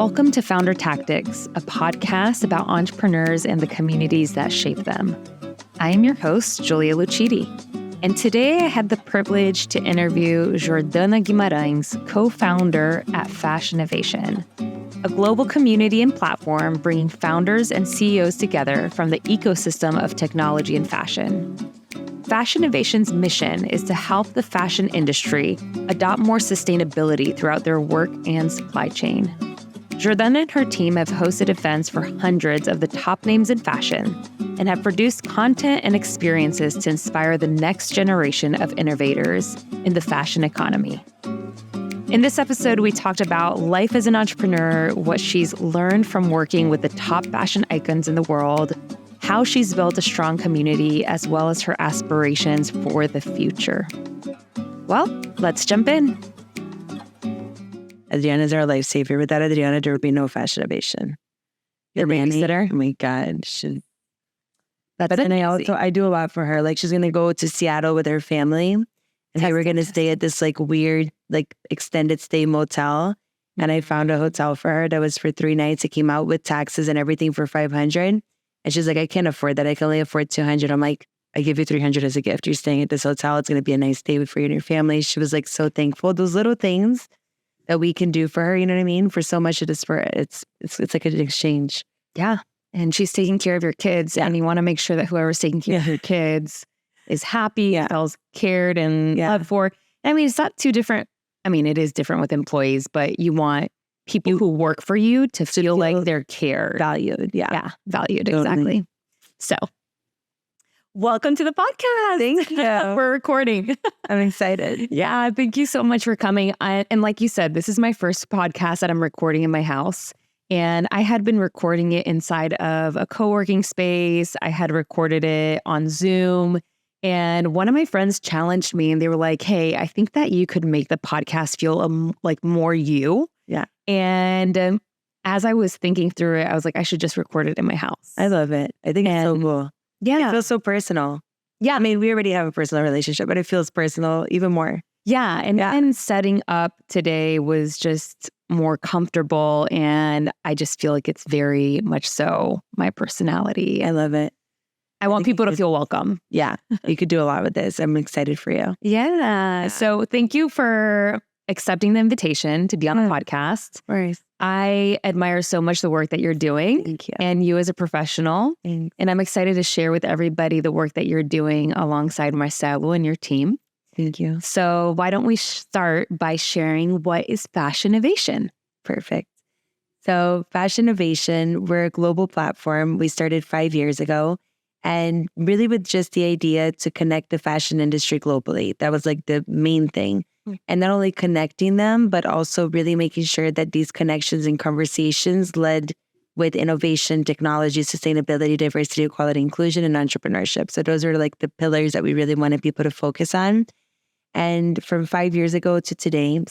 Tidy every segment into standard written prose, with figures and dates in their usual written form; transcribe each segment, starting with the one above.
Welcome to Founder Tactics, a podcast about entrepreneurs and the communities that shape them. I am your host, Julia Lucidi, and today I had the privilege to interview Jordana Guimarães, co-founder at Fashinnovation, a global community and platform bringing founders and CEOs together from the ecosystem of technology and fashion. Fashinnovation's mission is to help the fashion industry adopt more sustainability throughout their work and supply chain. Jordana and her team have hosted events for hundreds of the top names in fashion and have produced content and experiences to inspire the next generation of innovators in the fashion economy. In this episode, we talked about life as an entrepreneur, what she's learned from working with the top fashion icons in the world, how she's built a strong community, as well as her aspirations for the future. Well, let's jump in. Adriana is our lifesaver. Without Adriana, there would be no Fashinnovation. Your babysitter? Oh my God. But then I do a lot for her. Like, she's going to go to Seattle with her family. And we were going to stay at this weird, extended stay motel. And I found a hotel for her that was for 3 nights. It came out with taxes and everything for $500. And she's like, I can't afford that. I can only afford $200. I'm like, I give you $300 as a gift. You're staying at this hotel. It's going to be a nice day for you and your family. She was so thankful. Those little things that we can do for her, you know what I mean? For so much it is for it's like an exchange. Yeah. And she's taking care of your kids. Yeah. And you want to make sure that whoever's taking care of your kids is happy, feels cared and loved for. I mean, it's not too different. I mean, it is different with employees, but you want people who work for you to feel like they're cared. Valued. Yeah. Valued. Exactly. So welcome to the podcast. Thank you. We're recording. I'm excited. Yeah. Thank you so much for coming. And like you said, this is my first podcast that I'm recording in my house. And I had been recording it inside of a co-working space. I had recorded it on Zoom. And one of my friends challenged me and they were like, hey, I think that you could make the podcast feel like more you. Yeah. And as I was thinking through it, I was like, I should just record it in my house. I love it. I think it's so cool. Yeah. It feels so personal. Yeah. I mean, we already have a personal relationship, but it feels personal even more. Yeah. And setting up today was just more comfortable. And I just feel like it's very much so my personality. I love it. I want people to feel welcome. Yeah. You could do a lot with this. I'm excited for you. Yeah. So thank you for accepting the invitation to be on the podcast. Of course. I admire so much the work that you're doing. Thank you. And you as a professional. Thanks. And I'm excited to share with everybody the work that you're doing alongside Marcelo and your team. Thank you. So why don't we start by sharing what is Fashinnovation? Perfect. So Fashinnovation, we're a global platform. We started 5 years ago. And really with just the idea to connect the fashion industry globally. That was the main thing. And not only connecting them, but also really making sure that these connections and conversations led with innovation, technology, sustainability, diversity, equality, inclusion, and entrepreneurship. So those are the pillars that we really wanted people to focus on. And from 5 years ago to today,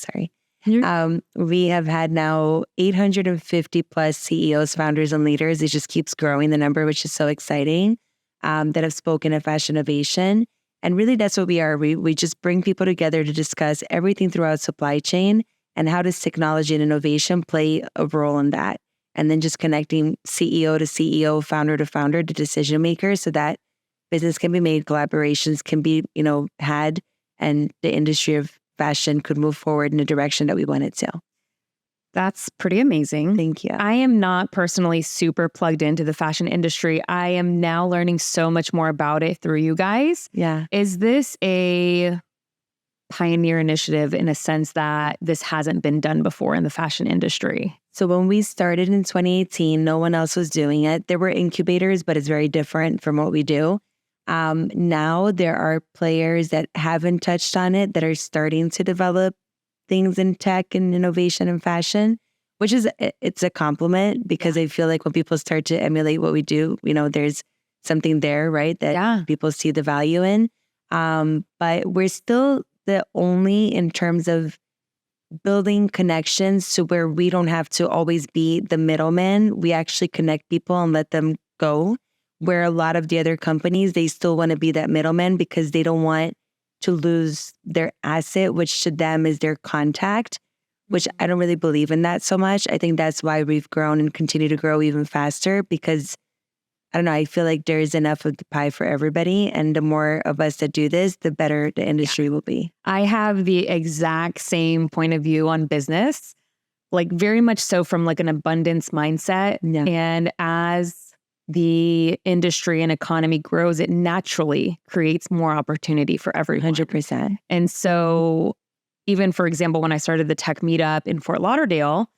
we have had now 850 plus CEOs, founders, and leaders. It just keeps growing, the number, which is so exciting, that have spoken at Fashinnovation. And really, that's what we are. We just bring people together to discuss everything throughout supply chain and how does technology and innovation play a role in that. And then just connecting CEO to CEO, founder to founder, to decision makers so that business can be made, collaborations can be, had, and the industry of fashion could move forward in a direction that we want it to. That's pretty amazing. Thank you. I am not personally super plugged into the fashion industry. I am now learning so much more about it through you guys. Yeah. Is this a pioneer initiative in a sense that this hasn't been done before in the fashion industry? So when we started in 2018, no one else was doing it. There were incubators, but it's very different from what we do. Now there are players that haven't touched on it that are starting to develop things in tech and innovation and fashion, which it's a compliment because I feel like when people start to emulate what we do, there's something there, right? That people see the value in. But we're still the only in terms of building connections to where we don't have to always be the middleman. We actually connect people and let them go. Where a lot of the other companies, they still want to be that middleman because they don't want to lose their asset, which to them is their contact. which I don't really believe in that so much. I think that's why we've grown and continue to grow even faster because I don't know, I feel like there's enough of the pie for everybody. And the more of us that do this, the better the industry will be. I have the exact same point of view on business, like very much so from like an abundance mindset. Yeah. And as the industry and economy grows, it naturally creates more opportunity for everyone. 100%. And so even, for example, when I started the tech meetup in Fort Lauderdale,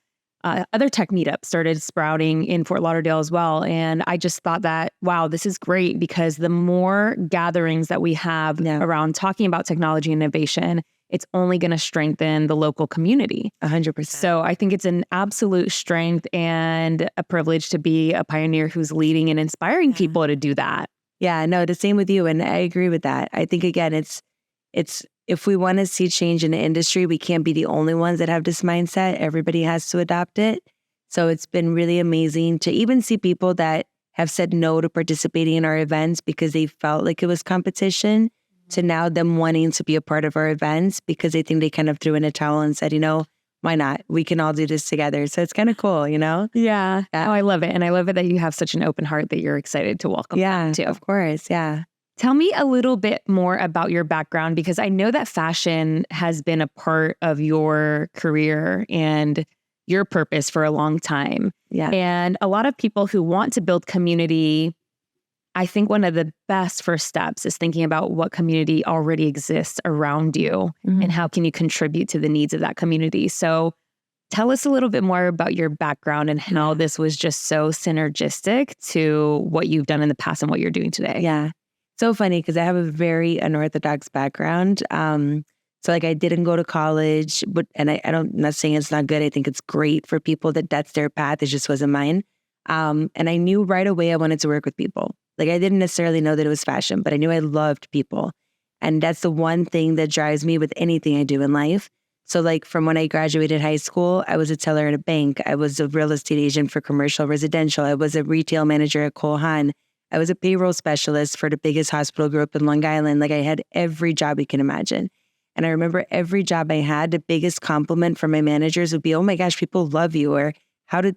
other tech meetups started sprouting in Fort Lauderdale as well. And I just thought that, wow, this is great because the more gatherings that we have around talking about technology innovation, it's only going to strengthen the local community. 100%. So I think it's an absolute strength and a privilege to be a pioneer who's leading and inspiring people to do that. Yeah, no, the same with you. And I agree with that. I think, again, it's if we want to see change in the industry, we can't be the only ones that have this mindset. Everybody has to adopt it. So it's been really amazing to even see people that have said no to participating in our events because they felt like it was competition to now them wanting to be a part of our events because they think they kind of threw in a towel and said, why not? We can all do this together. So it's kind of cool, Yeah. Oh, I love it. And I love it that you have such an open heart that you're excited to welcome them too. Of course. Yeah. Tell me a little bit more about your background because I know that fashion has been a part of your career and your purpose for a long time. Yeah. And a lot of people who want to build community, I think one of the best first steps is thinking about what community already exists around you and how can you contribute to the needs of that community. So tell us a little bit more about your background and how this was just so synergistic to what you've done in the past and what you're doing today. Yeah. So funny because I have a very unorthodox background. So like I didn't go to college, and I'm not saying it's not good. I think it's great for people that's their path. It just wasn't mine. And I knew right away I wanted to work with people. Like I didn't necessarily know that it was fashion, but I knew I loved people. And that's the one thing that drives me with anything I do in life. So like from when I graduated high school, I was a teller at a bank. I was a real estate agent for commercial residential. I was a retail manager at Cole Haan. I was a payroll specialist for the biggest hospital group in Long Island. Like I had every job you can imagine. And I remember every job I had, the biggest compliment from my managers would be, oh my gosh, people love you. Or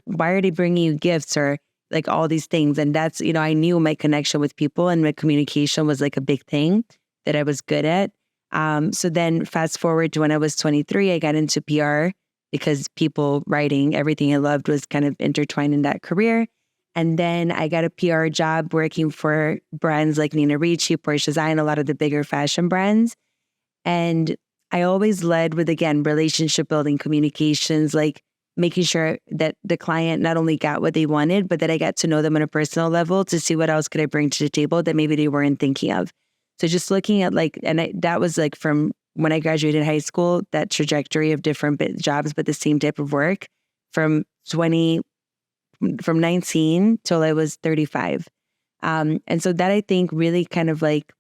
why are they bringing you gifts? Or like all these things. And that's, I knew my connection with people and my communication was like a big thing that I was good at. So then fast forward to when I was 23, I got into PR because people writing, everything I loved was kind of intertwined in that career. And then I got a PR job working for brands like Nina Ricci, Porsche Design, a lot of the bigger fashion brands. And I always led with, again, relationship building, communications, like making sure that the client not only got what they wanted, but that I got to know them on a personal level to see what else could I bring to the table that maybe they weren't thinking of. So just looking at that was like from when I graduated high school, that trajectory of different jobs, but the same type of work from 19 till I was 35. And so that I think really kind of like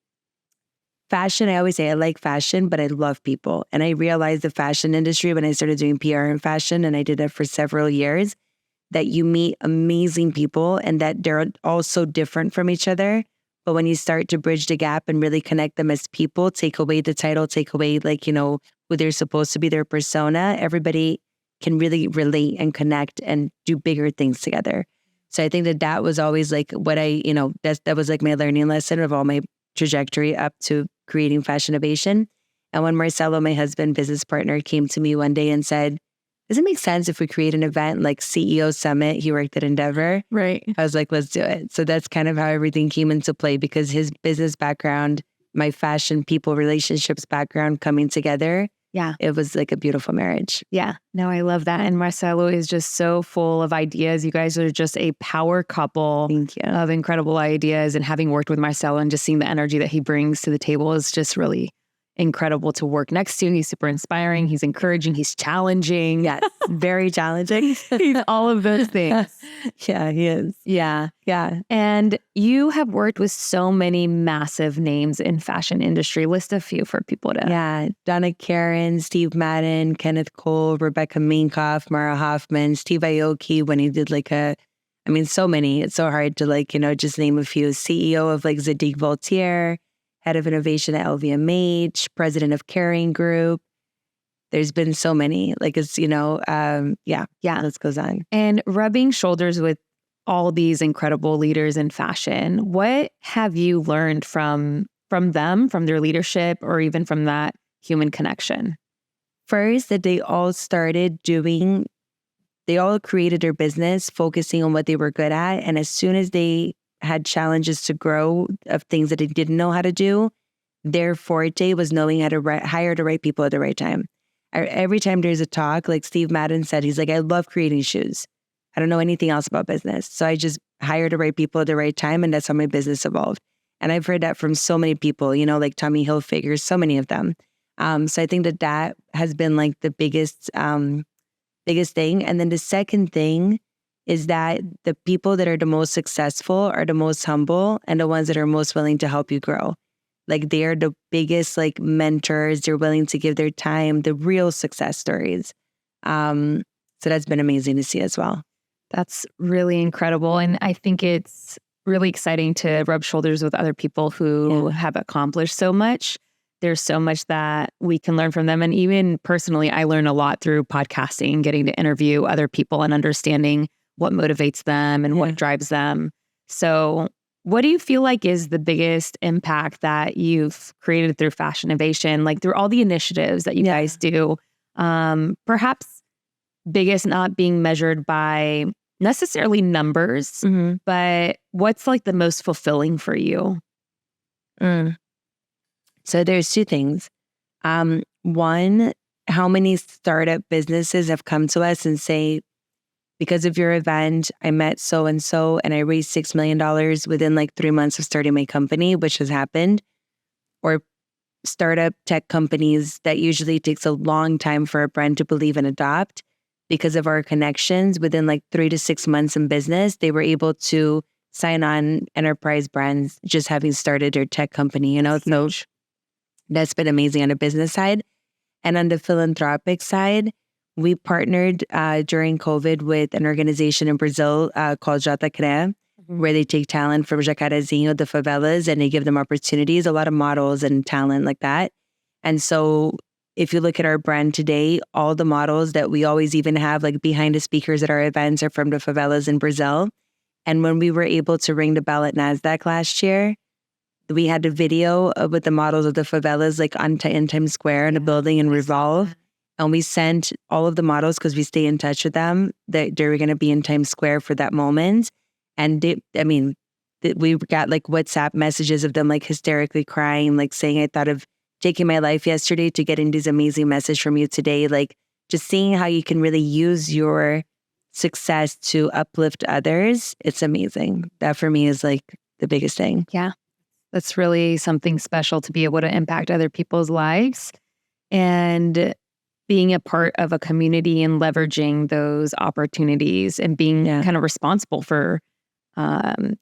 fashion, I always say I like fashion, but I love people. And I realized the fashion industry when I started doing PR in fashion, and I did that for several years, that you meet amazing people and that they're all so different from each other. But when you start to bridge the gap and really connect them as people, take away the title, take away who they're supposed to be, their persona, everybody can really relate and connect and do bigger things together. So I think that was always like what that was like my learning lesson of all my trajectory up to creating Fashinnovation. And when Marcelo, my husband, business partner, came to me one day and said, does it make sense if we create an event like CEO Summit? He worked at Endeavor. Right. I was like, let's do it. So that's kind of how everything came into play because his business background, my fashion people relationships background coming together. Yeah. It was like a beautiful marriage. Yeah. No, I love that. And Marcelo is just so full of ideas. You guys are just a power couple of incredible ideas. And having worked with Marcelo and just seeing the energy that he brings to the table is just really incredible to work next to. He's super inspiring. He's encouraging. He's challenging. Yes. Very challenging. He's all of those things. Yeah, he is. Yeah. Yeah. And you have worked with so many massive names in fashion industry. List a few for people to. Yeah. Donna Karan, Steve Madden, Kenneth Cole, Rebecca Minkoff, Mara Hoffman, Steve Aoki when he did so many. It's so hard to just name a few. CEO of Zadig Voltaire, head of innovation at LVMH, president of Kering Group. There's been so many, like it's, yeah, this goes on. And rubbing shoulders with all these incredible leaders in fashion, what have you learned from them, from their leadership, or even from that human connection? First, that they all created their business focusing on what they were good at. And as soon as they had challenges to grow of things that they didn't know how to do, their forte was knowing how to hire the right people at the right time. Every time there's a talk, like Steve Madden said, he's like, I love creating shoes. I don't know anything else about business. So I just hired the right people at the right time. And that's how my business evolved. And I've heard that from so many people, like Tommy Hilfiger, so many of them. So I think that has been like the biggest thing. And then the second thing is that the people that are the most successful are the most humble and the ones that are most willing to help you grow. Like they are the biggest like mentors. They're willing to give their time, the real success stories. So that's been amazing to see as well. That's really incredible. And I think it's really exciting to rub shoulders with other people who have accomplished so much. There's so much that we can learn from them. And even personally, I learn a lot through podcasting, getting to interview other people and understanding what motivates them and what drives them. So what do you feel like is the biggest impact that you've created through Fashinnovation, like through all the initiatives that you guys do? Perhaps biggest not being measured by necessarily numbers, but what's like the most fulfilling for you? So there's two things. One, how many startup businesses have come to us and say, because of your event, I met so-and-so and I raised $6 million within like 3 months of starting my company, which has happened. Or startup tech companies that usually takes a long time for a brand to believe and adopt. Because of our connections, within like 3 to 6 months in business, they were able to sign on enterprise brands just having started their tech company, So that's been amazing on the business side. And on the philanthropic side, we partnered during COVID with an organization in Brazil called Jota, where they take talent from Jacarezinho, the favelas, and they give them opportunities, a lot of models and talent like that. And so if you look at our brand today, all the models that we always even have like behind the speakers at our events are from the favelas in Brazil. And when we were able to ring the bell at NASDAQ last year, we had a video with the models of the favelas like in Times Square in a building in Revolve. And we sent all of the models, because we stay in touch with them, that they were going to be in Times Square for that moment. And we got like WhatsApp messages of them like hysterically crying, like saying, I thought of taking my life yesterday to getting this amazing message from you today. Like just seeing how you can really use your success to uplift others. It's amazing. That for me is like the biggest thing. Yeah. That's really something special to be able to impact other people's lives. And being a part of a community and leveraging those opportunities and being kind of responsible for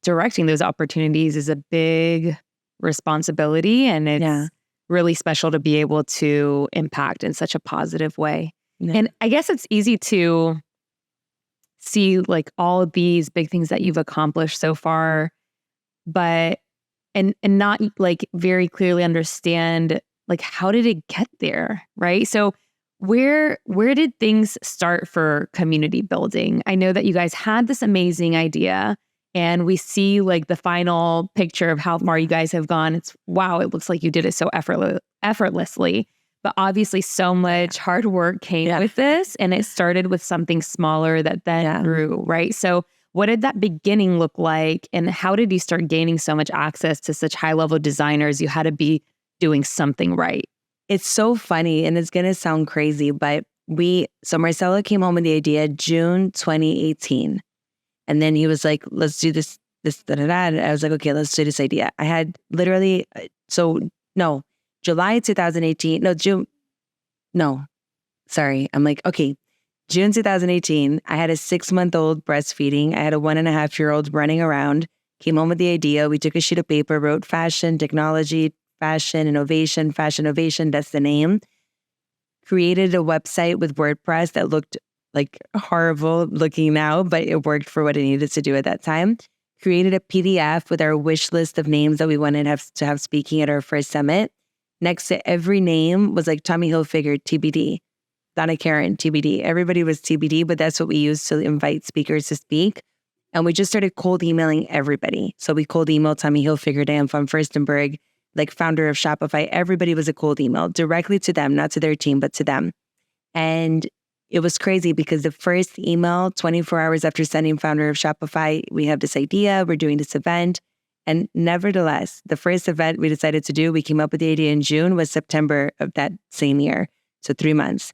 directing those opportunities is a big responsibility. And it's really special to be able to impact in such a positive way. Yeah. And I guess it's easy to see like all of these big things that you've accomplished so far, but and not like very clearly understand like how did it get there, right? So where did things start for community building? I know that you guys had this amazing idea and we see like the final picture of how far you guys have gone. It's wow, it looks like you did it so effortlessly. But obviously so much hard work came with this, and it started with something smaller that then grew, right? So what did that beginning look like, and how did you start gaining so much access to such high-level designers? You had to be doing something right. It's so funny, and it's going to sound crazy, but so Marcelo came home with the idea June 2018. And then he was like, let's do this, and I was like, okay, let's do this idea. I had literally, July 2018, I'm like, okay, June 2018, I had a 6-month-old breastfeeding. I had a 1.5-year-old running around, came home with the idea. We took a sheet of paper, wrote fashion, technology, fashion, innovation, Fashinnovation, that's the name. Created a website with WordPress that looked like horrible looking now, but it worked for what it needed to do at that time. Created a PDF with our wish list of names that we wanted to have speaking at our first summit. Next to every name was like Tommy Hilfiger, TBD. Donna Karen, TBD. Everybody was TBD, but that's what we used to invite speakers to speak. And we just started cold emailing everybody. So we cold emailed Tommy Hilfiger, Dan von Furstenberg, like founder of Shopify. Everybody was a cold email directly to them, not to their team, but to them. And it was crazy because the first email, 24 hours after sending founder of Shopify, we have this idea, we're doing this event. And nevertheless, the first event we decided to do, we came up with the idea in June, was September of that same year. So 3 months.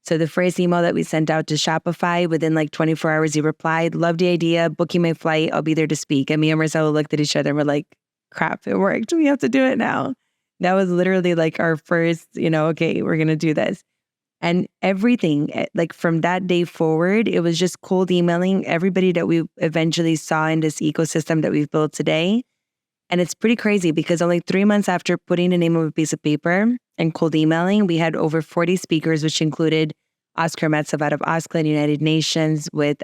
So the first email that we sent out to Shopify, within like 24 hours, he replied, love the idea, booking my flight, I'll be there to speak. And me and Marcelo looked at each other and we're like, crap, it worked. We have to do it now. That was literally like our first, okay, we're going to do this. And everything, like from that day forward, it was just cold emailing everybody that we eventually saw in this ecosystem that we've built today. And it's pretty crazy because only 3 months after putting the name of a piece of paper and cold emailing, we had over 40 speakers, which included Oscar Metzev out of OSCLA, United Nations with,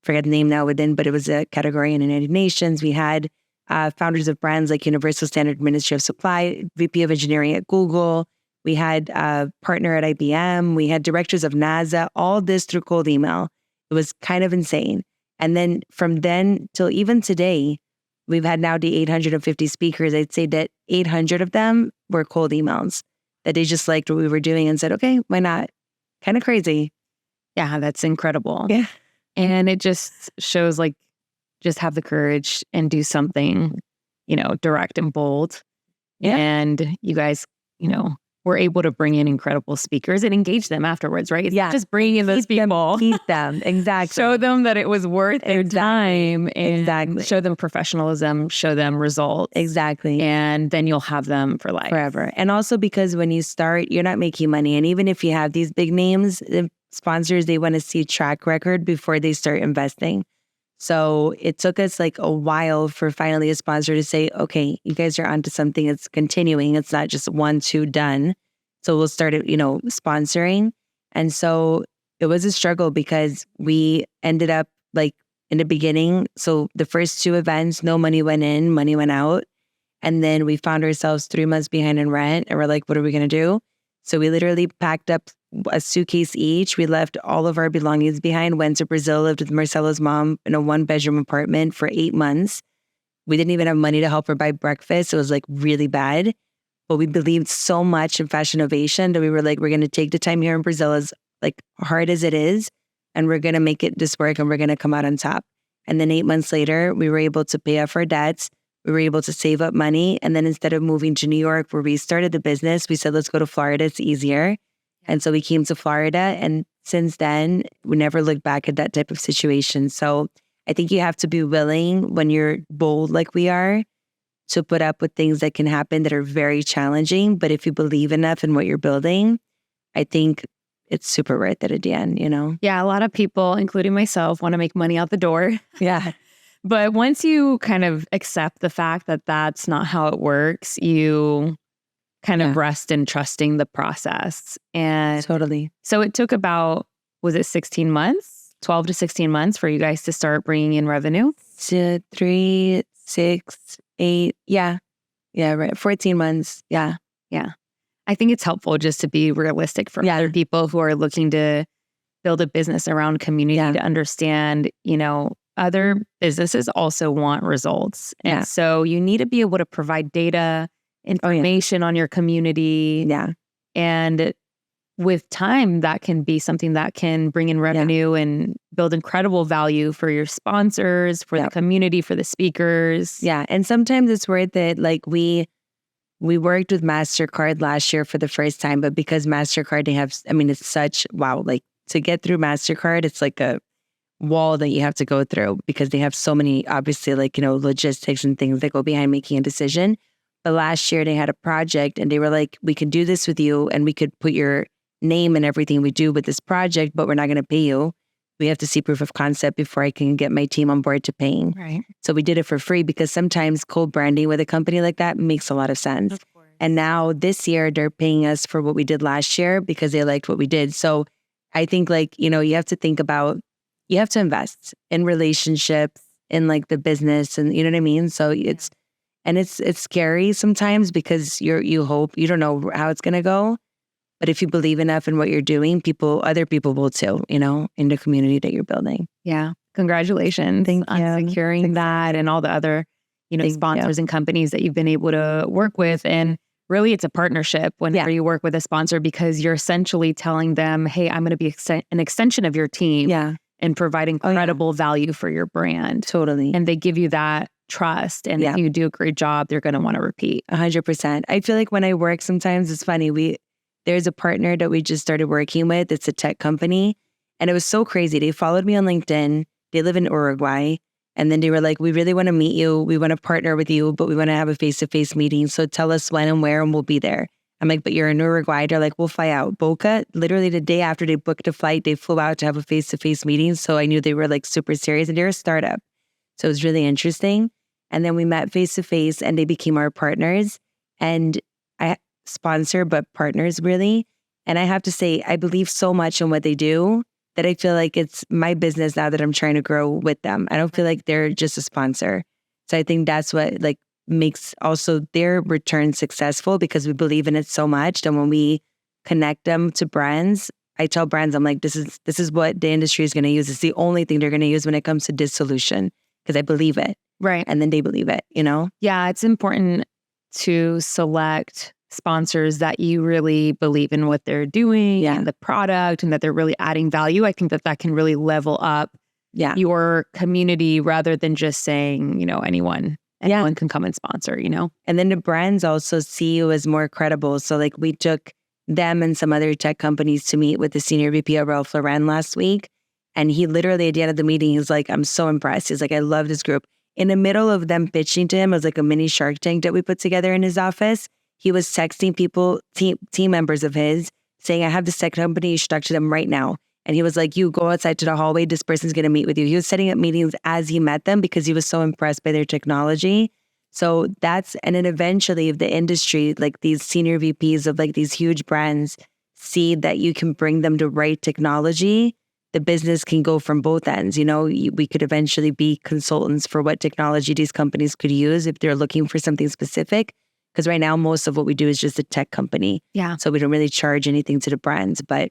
forget the name now within, but it was a category in the United Nations. We had founders of brands like Universal Standard Ministry of Supply, VP of Engineering at Google. We had a partner at IBM. We had directors of NASA, all this through cold email. It was kind of insane. And then from then till even today, we've had now the 850 speakers. I'd say that 800 of them were cold emails that they just liked what we were doing and said, okay, why not? Kind of crazy. Yeah, that's incredible. Yeah. And it just shows like, just have the courage and do something, direct and bold. Yeah. And you guys, were able to bring in incredible speakers and engage them afterwards, right? It's not just bringing in those people. Keep them. Exactly. Show them that it was worth their time. And show them professionalism, show them results. Exactly. And then you'll have them for life. Forever. And also because when you start, you're not making money. And even if you have these big names, the sponsors, they want to see track record before they start investing. So it took us like a while for finally a sponsor to say, okay, you guys are onto something. It's continuing. It's not just 1, 2 done. So we'll start it, sponsoring. And so it was a struggle because we ended up like in the beginning. So the first 2 events, no money went in, money went out. And then we found ourselves 3 months behind in rent. And we're like, what are we going to do? So we literally packed up a suitcase each. We left all of our belongings behind, went to Brazil, lived with Marcelo's mom in a 1-bedroom apartment for 8 months. We didn't even have money to help her buy breakfast. It was like really bad. But we believed so much in Fashinnovation that we were like, we're going to take the time here in Brazil as like hard as it is, and we're going to make this work and we're going to come out on top. And then 8 months later, we were able to pay off our debts. We were able to save up money. And then instead of moving to New York where we started the business, we said, let's go to Florida. It's easier. And so we came to Florida. And since then, we never looked back at that type of situation. So I think you have to be willing when you're bold like we are to put up with things that can happen that are very challenging. But if you believe enough in what you're building, I think it's super worth it at the end, Yeah, a lot of people, including myself, want to make money out the door. Yeah. But once you kind of accept the fact that that's not how it works, you kind of rest in trusting the process. And totally. So it took about, was it 16 months, 12 to 16 months for you guys to start bringing in revenue? 3, 6, 8. Yeah. Yeah, right. 14 months. Yeah. Yeah. I think it's helpful just to be realistic for other people who are looking to build a business around community to understand, other businesses also want results. And so you need to be able to provide data, information on your community. Yeah. And with time, that can be something that can bring in revenue and build incredible value for your sponsors, for the community, for the speakers. Yeah. And sometimes it's worth it. Like we worked with MasterCard last year for the first time, but because MasterCard, they have, it's such, like to get through MasterCard, it's like a wall that you have to go through because they have so many, obviously, logistics and things that go behind making a decision. But last year they had a project and they were like, we could do this with you and we could put your name and everything we do with this project, but we're not going to pay you. We have to see proof of concept before I can get my team on board to paying. Right. So we did it for free because sometimes co-branding with a company like that makes a lot of sense. Of course. And now this year they're paying us for what we did last year because they liked what we did. So I think you have to think about, you have to invest in relationships, in like the business and you know what I mean? So it's scary sometimes because you hope, you don't know how it's going to go. But if you believe enough in what you're doing, other people will too, in the community that you're building. Yeah. Congratulations on securing that and all the other, sponsors and companies that you've been able to work with. And really, it's a partnership whenever you work with a sponsor, because you're essentially telling them, hey, I'm going to be an extension of your team and provide incredible value for your brand. Totally. And they give you that trust. And if you do a great job, they're going to want to repeat. 100%. I feel like when I work, sometimes it's funny. There's a partner that we just started working with. It's a tech company. And it was so crazy. They followed me on LinkedIn. They live in Uruguay. And then they were like, we really want to meet you. We want to partner with you, but we want to have a face-to-face meeting. So tell us when and where, and we'll be there. I'm like, but you're in Uruguay. They're like, we'll fly out. Boca, literally the day after they booked a flight, they flew out to have a face-to-face meeting. So I knew they were like super serious, and they're a startup. So it was really interesting. And then we met face-to-face, and they became our partners. And I sponsor, but partners really. And I have to say, I believe so much in what they do that I feel like it's my business now that I'm trying to grow with them. I don't feel like they're just a sponsor. So I think that's what makes also their return successful, because we believe in it so much that when we connect them to brands, I tell brands, I'm like, this is what the industry is going to use. It's the only thing they're going to use when it comes to this solution, because I believe it. Right. And then they believe it, Yeah, it's important to select sponsors that you really believe in what they're doing and the product, and that they're really adding value. I think that can really level up your community, rather than just saying, anyone can come and sponsor, And then the brands also see you as more credible. So we took them and some other tech companies to meet with the senior VP of Ralph Lauren last week. And he literally at the end of the meeting, he's like, I'm so impressed. He's like, I love this group. In the middle of them pitching to him, it was like a mini Shark Tank that we put together in his office. He was texting people, team members of his, saying, I have this tech company, you should talk to them right now. And he was like, you go outside to the hallway, this person's going to meet with you. He was setting up meetings as he met them because he was so impressed by their technology. So and then eventually if the industry, these senior VPs of these huge brands see that you can bring them the right technology, the business can go from both ends. We could eventually be consultants for what technology these companies could use if they're looking for something specific. Because right now, most of what we do is just a tech company. Yeah. So we don't really charge anything to the brands, but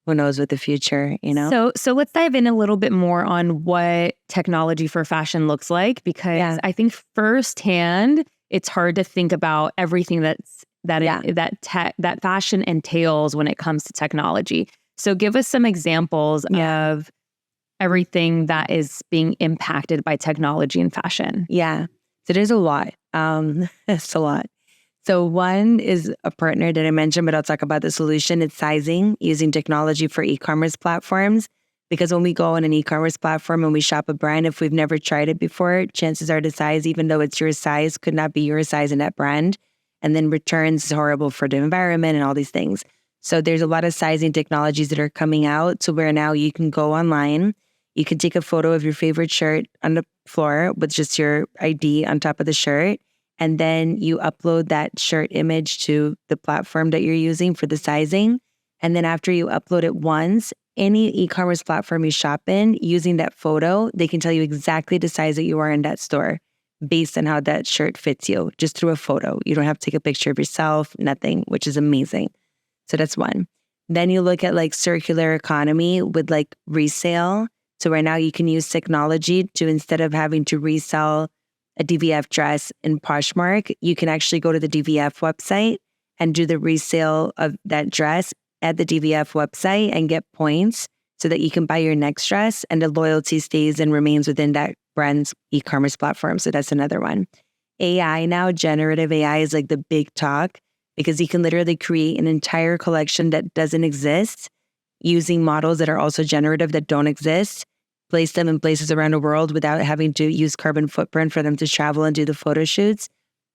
who knows what the future, So let's dive in a little bit more on what technology for fashion looks like, because I think firsthand, it's hard to think about everything that fashion entails when it comes to technology. So give us some examples of everything that is being impacted by technology in fashion. Yeah. So there's a lot. It's a lot. So one is a partner that I mentioned, but I'll talk about the solution. It's sizing using technology for e-commerce platforms. Because when we go on an e-commerce platform and we shop a brand, if we've never tried it before, chances are the size, even though it's your size, could not be your size in that brand. And then returns is horrible for the environment and all these things. So there's a lot of sizing technologies that are coming out to where now you can go online. You can take a photo of your favorite shirt on the floor with just your ID on top of the shirt. And then you upload that shirt image to the platform that you're using for the sizing. And then after you upload it once, any e-commerce platform you shop in, using that photo, they can tell you exactly the size that you are in that store based on how that shirt fits you, just through a photo. You don't have to take a picture of yourself, nothing, which is amazing. So that's one. Then you look at circular economy with resale. So right now you can use technology to, instead of having to resell a DVF dress in Poshmark, you can actually go to the DVF website and do the resale of that dress at the DVF website and get points so that you can buy your next dress, and the loyalty stays and remains within that brand's e-commerce platform. So that's another one. AI now, generative AI is the big talk, because you can literally create an entire collection that doesn't exist using models that are also generative that don't exist, place them in places around the world without having to use carbon footprint for them to travel and do the photo shoots.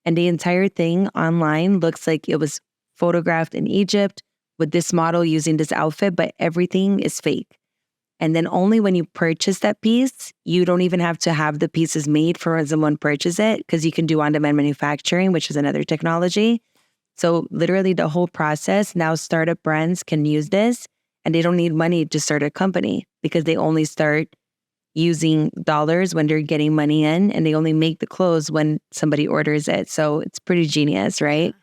And the entire thing online looks like it was photographed in Egypt with this model using this outfit, but everything is fake. And then only when you purchase that piece, you don't even have to have the pieces made for when someone purchases it, because you can do on-demand manufacturing, which is another technology. So literally the whole process, now startup brands can use this, and they don't need money to start a company, because they only start using dollars when they're getting money in, and they only make the clothes when somebody orders it. So it's pretty genius, right?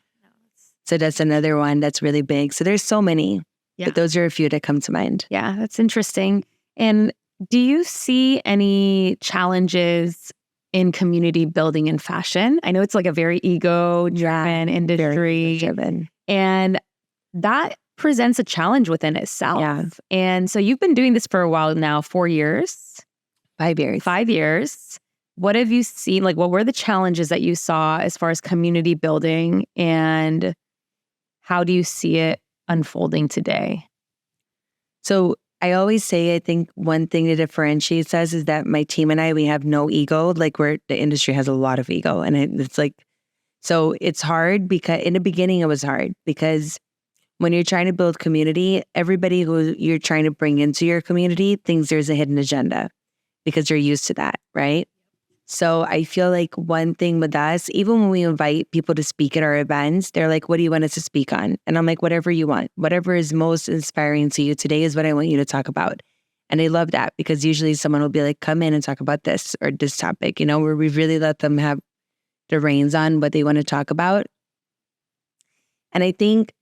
So that's another one that's really big. So there's so many, but those are a few that come to mind. Yeah, that's interesting. And do you see any challenges in community building in fashion? I know it's like a very ego-driven industry. Driven. And that presents a challenge within itself. Yeah. And so you've been doing this for a while now, 4 years. 5 years. 5 years. What have you seen? Like, what were the challenges that you saw as far as community building, and how do you see it unfolding today? So I always say, I think one thing that differentiates us is that my team and I, we have no ego. Like the industry has a lot of ego, and it's like, so it's hard because in the beginning it was hard because when you're trying to build community, everybody who you're trying to bring into your community thinks there's a hidden agenda because you're used to that, right? So I feel like one thing with us, even when we invite people to speak at our events, they're like, what do you want us to speak on? And I'm like, whatever you want, whatever is most inspiring to you today is what I want you to talk about. And I love that because usually someone will be like, come in and talk about this or this topic, where we really let them have the reins on what they want to talk about. And I think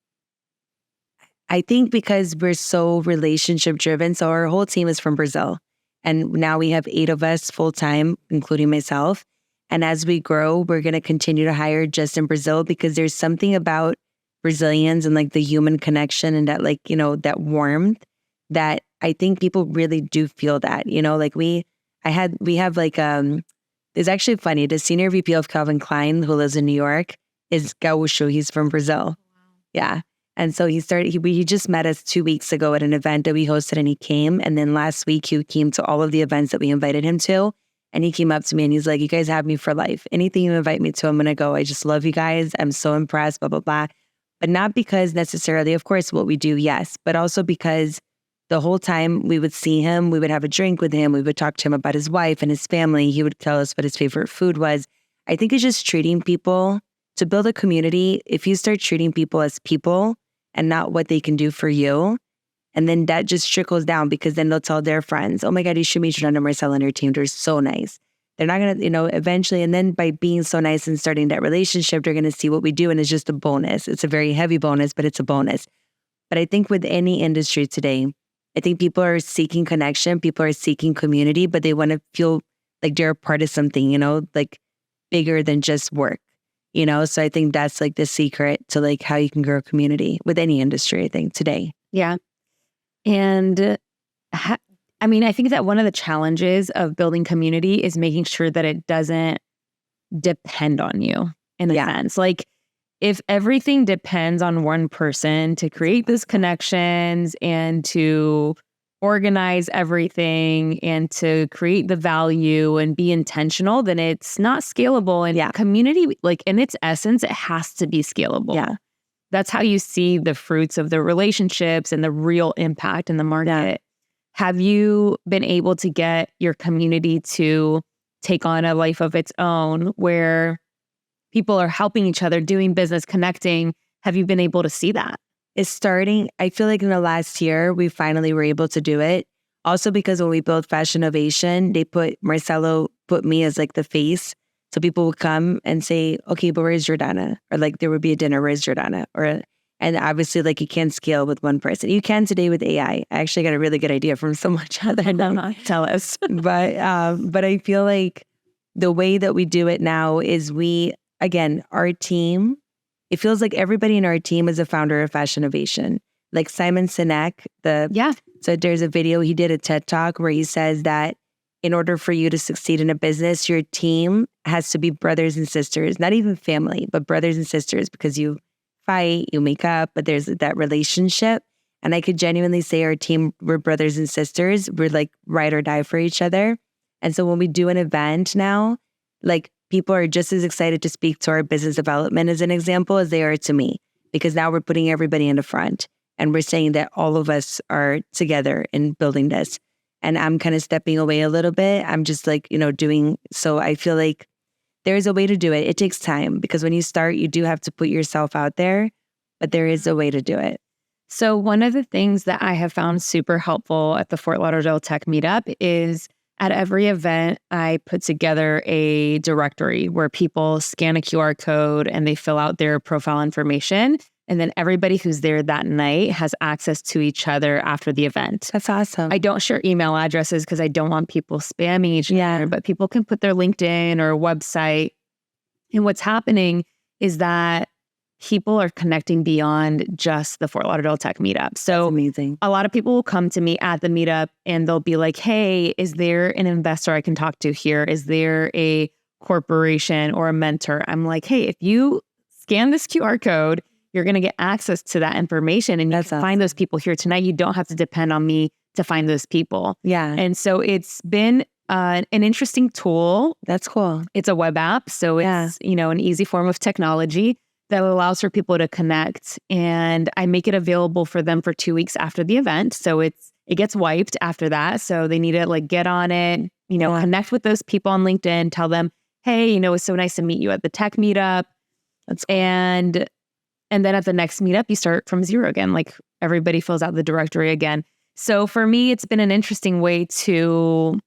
because we're so relationship driven, so our whole team is from Brazil. And now we have 8 of us full time, including myself. And as we grow, we're going to continue to hire just in Brazil because there's something about Brazilians and like the human connection and that that warmth that I think people really do feel that, like we have like, it's actually funny. The senior VP of Calvin Klein who lives in New York is Gaúcho. He's from Brazil. Yeah. And so he just met us 2 weeks ago at an event that we hosted and he came. And then last week he came to all of the events that we invited him to. And he came up to me and he's like, you guys have me for life. Anything you invite me to, I'm going to go. I just love you guys. I'm so impressed, blah, blah, blah. But not because necessarily, of course, what we do, yes, but also because the whole time we would see him, we would have a drink with him. We would talk to him about his wife and his family. He would tell us what his favorite food was. I think it's just treating people to build a community. If you start treating people as people, and not what they can do for you. And then that just trickles down because then they'll tell their friends, oh my God, you should meet Jordana, Marcella and her team. They're so nice. They're not going to, eventually. And then by being so nice and starting that relationship, they're going to see what we do. And it's just a bonus. It's a very heavy bonus, but it's a bonus. But I think with any industry today, I think people are seeking connection. People are seeking community, but they want to feel like they're a part of something, like bigger than just work. So I think that's like the secret to like how you can grow a community with any industry, I think, today. Yeah. And I think that one of the challenges of building community is making sure that it doesn't depend on you in a sense. Like if everything depends on one person to create these connections and to organize everything and to create the value and be intentional, then it's not scalable. And community, like in its essence, it has to be scalable. Yeah. That's how you see the fruits of the relationships and the real impact in the market. Yeah. Have you been able to get your community to take on a life of its own where people are helping each other, doing business, connecting? Have you been able to see that? It's starting. I feel like in the last year, we finally were able to do it. Also because when we built Fashinnovation, Marcelo put me as like the face. So people would come and say, okay, but where's Jordana? Or like there would be a dinner, where's Jordana? And obviously like you can't scale with one person. You can today with AI. I actually got a really good idea from someone other. Tell us. But I feel like the way that we do it now is our team, it feels like everybody in our team is a founder of Fashinnovation. Like Simon Sinek, so there's a video, he did a TED Talk where he says that in order for you to succeed in a business, your team has to be brothers and sisters, not even family, but brothers and sisters, because you fight, you make up, but there's that relationship. And I could genuinely say our team, we're brothers and sisters. We're like ride or die for each other. And so when we do an event now, like people are just as excited to speak to our business development as an example as they are to me, because now we're putting everybody in the front and we're saying that all of us are together in building this. And I'm kind of stepping away a little bit. I'm just like, doing, so I feel like there's a way to do it. It takes time because when you start, you do have to put yourself out there, but there is a way to do it. So one of the things that I have found super helpful at the Fort Lauderdale Tech Meetup is at every event, I put together a directory where people scan a QR code and they fill out their profile information. And then everybody who's there that night has access to each other after the event. That's awesome. I don't share email addresses because I don't want people spamming each other, but people can put their LinkedIn or website. And what's happening is that people are connecting beyond just the Fort Lauderdale Tech meetup. So that's amazing. A lot of people will come to me at the meetup and they'll be like, hey, is there an investor I can talk to here? Is there a corporation or a mentor? I'm like, hey, if you scan this QR code, you're going to get access to that information and you can find those people here tonight. You don't have to depend on me to find those people. Yeah. And so it's been an interesting tool. That's cool. It's a web app. So it's, an easy form of technology that allows for people to connect. And I make it available for them for 2 weeks after the event. So it gets wiped after that. So they need to like get on it, connect with those people on LinkedIn, tell them, hey, it's so nice to meet you at the tech meetup. That's cool. And then at the next meetup, you start from zero again. Like everybody fills out the directory again. So for me, it's been an interesting way to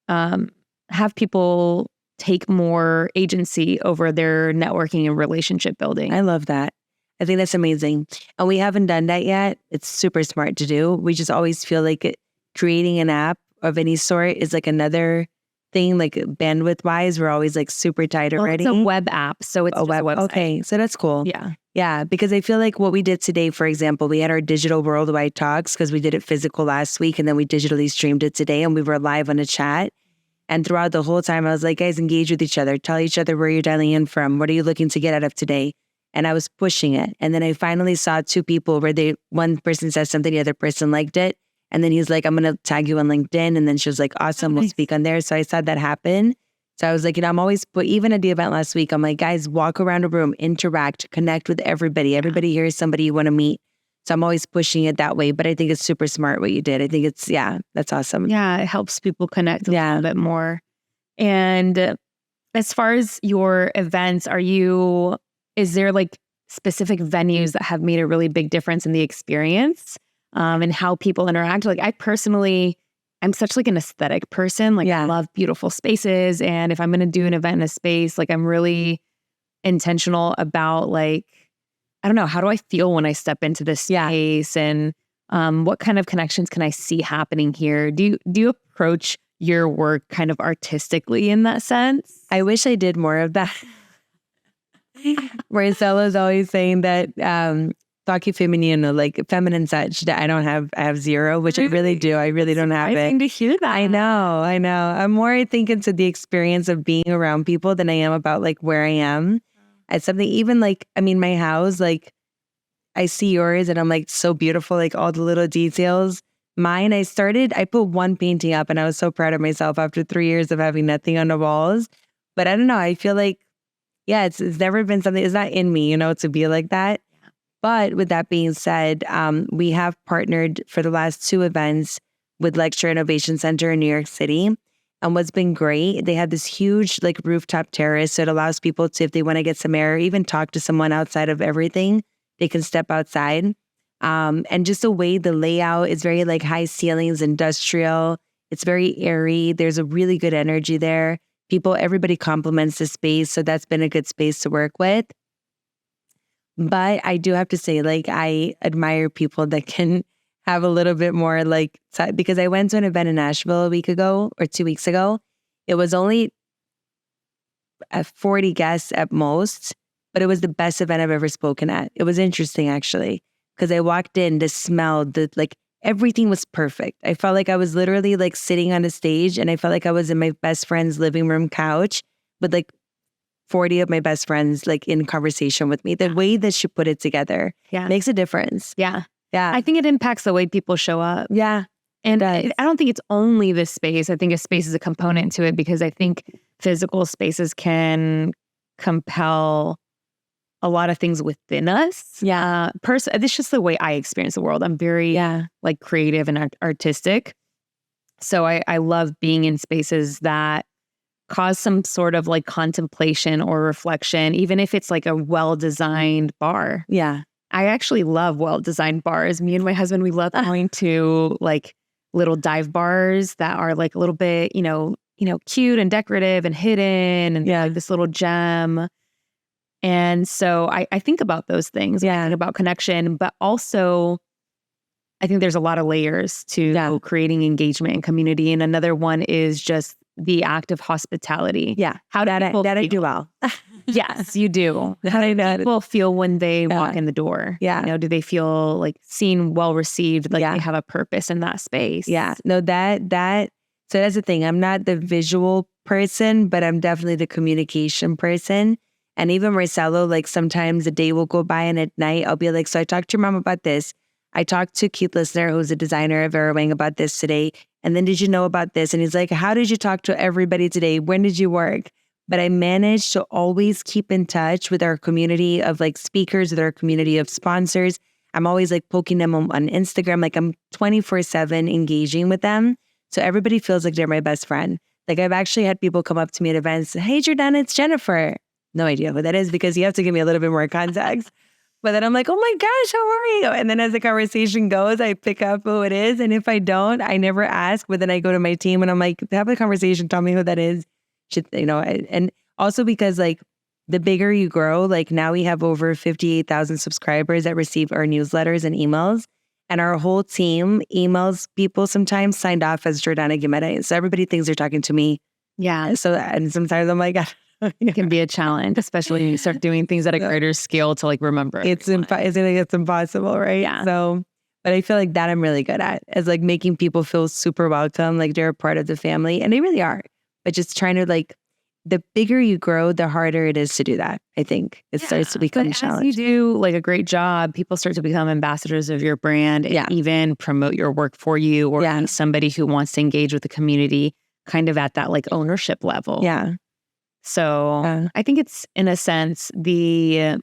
have people take more agency over their networking and relationship building. I love that. I think that's amazing. And we haven't done that yet. It's super smart to do. We just always feel like creating an app of any sort is like another thing, like bandwidth wise, we're always like super tight already. It's a web app. So it's a website. Okay. So that's cool. Yeah. Yeah. Because I feel like what we did today, for example, we had our digital worldwide talks because we did it physical last week and then we digitally streamed it today and we were live on a chat. And throughout the whole time, I was like, guys, engage with each other. Tell each other where you're dialing in from. What are you looking to get out of today? And I was pushing it. And then I finally saw two people where one person said something, the other person liked it. And then he's like, I'm going to tag you on LinkedIn. And then she was like, awesome, we'll speak on there. So I saw that happen. So I was like, I'm always, but even at the event last week, I'm like, guys, walk around a room, interact, connect with everybody. Everybody here is somebody you want to meet. So I'm always pushing it that way. But I think it's super smart what you did. I think it's, that's awesome. Yeah, it helps people connect a little bit more. And as far as your events, is there like specific venues that have made a really big difference in the experience and how people interact? Like I personally, I'm such like an aesthetic person. Like I love beautiful spaces. And if I'm going to do an event in a space, like I'm really intentional about like, I don't know, how do I feel when I step into this space and what kind of connections can I see happening here? Do you approach your work kind of artistically in that sense? I wish I did more of that. Marcelo's always saying that toque feminino, like feminine touch, that I have zero, which really? I really do. I really don't have it. Surprising to hear that. I know. I'm more, I think, into the experience of being around people than I am about like where I am. It's something even like, my house, like I see yours and I'm like, so beautiful, like all the little details. Mine, I put one painting up and I was so proud of myself after 3 years of having nothing on the walls. But I don't know, I feel like, it's never been something, it's not in me, to be like that. But with that being said, we have partnered for the last 2 events with Lecture Innovation Center in New York City. And what's been great, they have this huge like rooftop terrace. So it allows people to, if they want to get some air, or even talk to someone outside of everything, they can step outside. And just the way the layout is very like high ceilings, industrial. It's very airy. There's a really good energy there. Everybody compliments the space. So that's been a good space to work with. But I do have to say, like, I admire people that can have a little bit more like, because I went to an event in Nashville a week ago or 2 weeks ago. It was only 40 guests at most, but it was the best event I've ever spoken at. It was interesting, actually, because I walked in, the smell, everything was perfect. I felt like I was literally like sitting on a stage and I felt like I was in my best friend's living room couch with like 40 of my best friends like in conversation with me. The way that she put it together makes a difference. Yeah. Yeah. I think it impacts the way people show up. Yeah. And I don't think it's only the space. I think a space is a component to it because I think physical spaces can compel a lot of things within us. Yeah. It's just the way I experience the world. I'm very like creative and artistic. So I love being in spaces that cause some sort of like contemplation or reflection, even if it's like a well-designed bar. Yeah. I actually love well-designed bars. Me and my husband, we love going to like little dive bars that are like a little bit, cute and decorative and hidden and like this little gem. And so I think about those things, I think about connection, but also I think there's a lot of layers to creating engagement and community. And another one is just the act of hospitality. Yeah. How do people feel? I do well. Yes, you do. How do people feel when they walk in the door? Yeah. You know, do they feel like seen, well received, like they have a purpose in that space? Yeah. No, so that's the thing. I'm not the visual person, but I'm definitely the communication person. And even Marcelo, like sometimes a day will go by and at night I'll be like, so I talked to your mom about this. I talked to Keith Listener, who's a designer of Arawang, about this today. And then did you know about this? And he's like, how did you talk to everybody today? When did you work? But I managed to always keep in touch with our community of like speakers, with our community of sponsors. I'm always like poking them on Instagram. Like I'm 24/7 engaging with them. So everybody feels like they're my best friend. Like I've actually had people come up to me at events. Hey, Jordana, it's Jennifer. No idea who that is because you have to give me a little bit more context. But then I'm like, oh my gosh, how are you? And then as the conversation goes, I pick up who it is. And if I don't, I never ask. But then I go to my team and I'm like, have a conversation. Tell me who that is. And also because like the bigger you grow, like now we have over 58,000 subscribers that receive our newsletters and emails. And our whole team emails people sometimes signed off as Jordana Guimarães. So everybody thinks they're talking to me. Yeah. So, and sometimes I'm like, it can be a challenge, especially when you start doing things at a greater scale to like remember. It's impossible, right? Yeah. So, but I feel like that I'm really good at is like making people feel super welcome, like they're a part of the family, and they really are. But just trying to like, the bigger you grow, the harder it is to do that. I think it starts to become a challenge. As you do like a great job, people start to become ambassadors of your brand and even promote your work for you or be somebody who wants to engage with the community kind of at that like ownership level. Yeah. So I think it's in a sense, the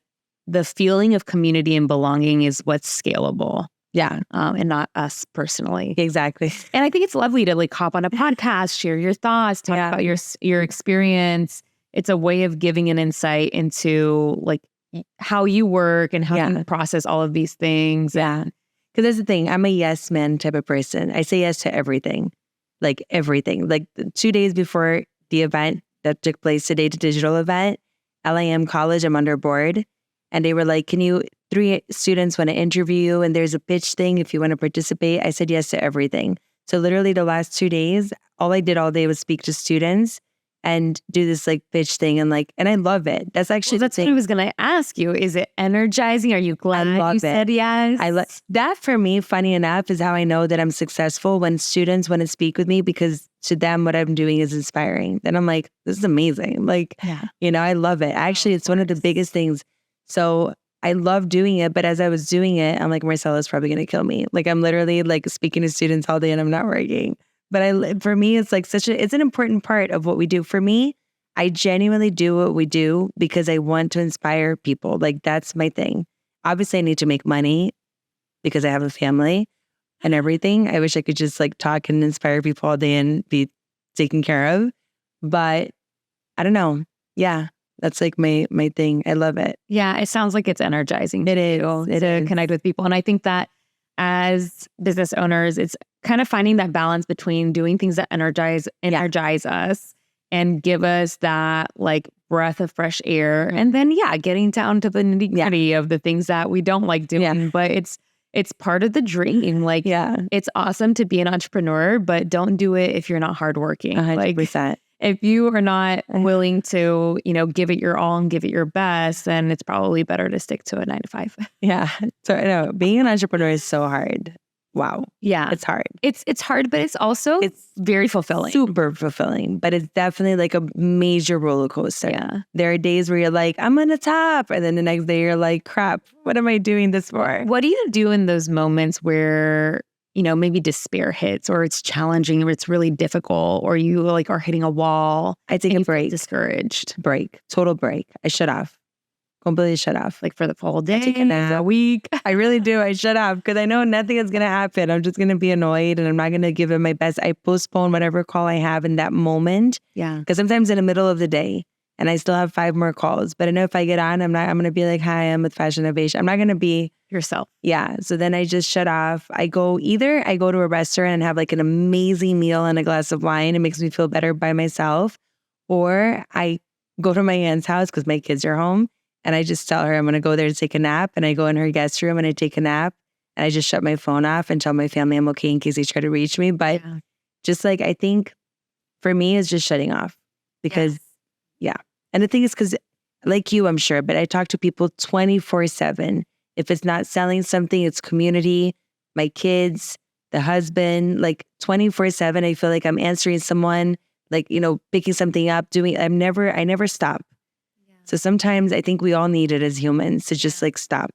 feeling of community and belonging is what's scalable. Yeah. And not us personally. Exactly. And I think it's lovely to like hop on a podcast, share your thoughts, talk about your experience. It's a way of giving an insight into like how you work and how you process all of these things. Yeah. Because that's the thing. I'm a yes man type of person. I say yes to everything. Like everything. Like 2 days before the event that took place today, the digital event, LIM College, I'm under board. And they were like, 3 students want to interview you and there's a pitch thing if you want to participate. I said yes to everything. So literally the last 2 days, all I did all day was speak to students and do this like pitch thing and I love it. That's actually that's what I was going to ask you. Is it energizing? Are you glad you said yes? That for me, funny enough, is how I know that I'm successful when students want to speak with me because to them, what I'm doing is inspiring. Then I'm like, this is amazing. Like, I love it. Actually, it's one of the biggest things. So I love doing it, but as I was doing it, I'm like, Marcella's probably going to kill me. Like I'm literally like speaking to students all day and I'm not working. But for me, it's like it's an important part of what we do. For me, I genuinely do what we do because I want to inspire people. Like that's my thing. Obviously, I need to make money because I have a family and everything. I wish I could just like talk and inspire people all day and be taken care of. But I don't know. Yeah. That's like my thing. I love it. Yeah, it sounds like it's energizing. It is to connect with people. And I think that as business owners, it's kind of finding that balance between doing things that energize us and give us that like breath of fresh air. And then, getting down to the nitty-gritty of the things that we don't like doing. Yeah. But it's part of the dream. Like, it's awesome to be an entrepreneur, but don't do it if you're not hardworking. 100%. Like, if you are not willing to, give it your all and give it your best, then it's probably better to stick to a 9 to 5. Yeah. So I know being an entrepreneur is so hard. Wow. Yeah. It's hard. It's hard, but it's very fulfilling. Super fulfilling, but it's definitely like a major roller coaster. Yeah. There are days where you're like, I'm on the top. And then the next day you're like, crap, what am I doing this for? What do you do in those moments where maybe despair hits or it's challenging or it's really difficult or you like are hitting a wall? I take a break. Discouraged. Total break. I shut off. Completely shut off. Like for the full day, a week. I really do. I shut off because I know nothing is going to happen. I'm just going to be annoyed and I'm not going to give it my best. I postpone whatever call I have in that moment. Yeah. Because sometimes in the middle of the day and I still have 5 more calls, but I know if I get on, I'm going to be like, hi, I'm with Fashinnovation. I'm not going to be yourself. Yeah. So then I just shut off. I go to a restaurant and have like an amazing meal and a glass of wine. It makes me feel better by myself. Or I go to my aunt's house because my kids are home and I just tell her I'm going to go there to take a nap, and I go in her guest room and I take a nap, and I just shut my phone off and tell my family I'm okay in case they try to reach me. But just like, I think for me it's just shutting off because and the thing is, because like you, I'm sure, but I talk to people 24/7. If it's not selling something, it's community, my kids, the husband, like 24/7. I feel like I'm answering someone, like, picking something up, I never stop. So sometimes I think we all need it as humans to just like stop,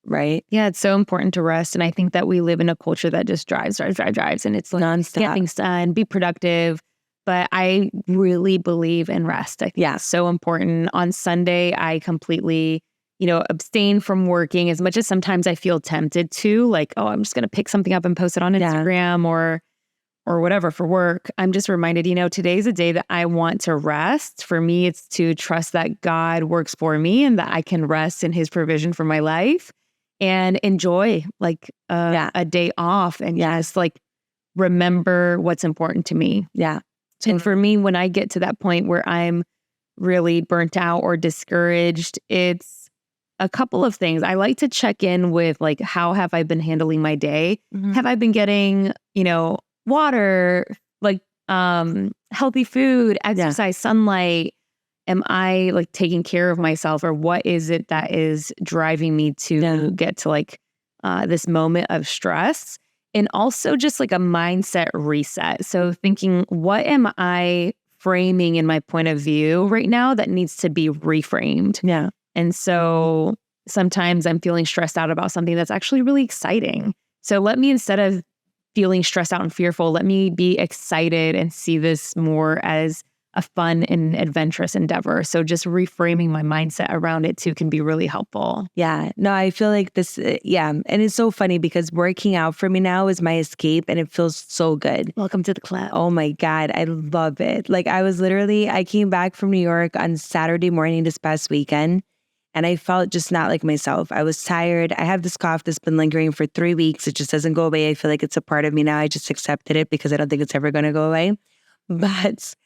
right? Yeah, it's so important to rest. And I think that we live in a culture that just drives. And it's like, nonstop. Get things done, be productive. But I really believe in rest. I think it's so important. On Sunday, I completely, abstain from working as much as sometimes I feel tempted to, like, oh, I'm just going to pick something up and post it on Instagram or whatever for work. I'm just reminded, today's a day that I want to rest. For me, it's to trust that God works for me and that I can rest in his provision for my life and enjoy like a day off and just like remember what's important to me. Yeah. And for me, when I get to that point where I'm really burnt out or discouraged, it's a couple of things. I like to check in with like, how have I been handling my day? Have I been getting, water, like healthy food, exercise, sunlight? Am I like taking care of myself, or what is it that is driving me to get to like this moment of stress? And also just like a mindset reset. So thinking, what am I framing in my point of view right now that needs to be reframed? Yeah. And so sometimes I'm feeling stressed out about something that's actually really exciting. So let me, instead of feeling stressed out and fearful, let me be excited and see this more as a fun and adventurous endeavor. So just reframing my mindset around it too can be really helpful. Yeah. No, I feel like this, And it's so funny because working out for me now is my escape and it feels so good. Welcome to the club. Oh my God. I love it. Like I came back from New York on Saturday morning this past weekend and I felt just not like myself. I was tired. I have this cough that's been lingering for 3 weeks. It just doesn't go away. I feel like it's a part of me now. I just accepted it because I don't think it's ever going to go away. But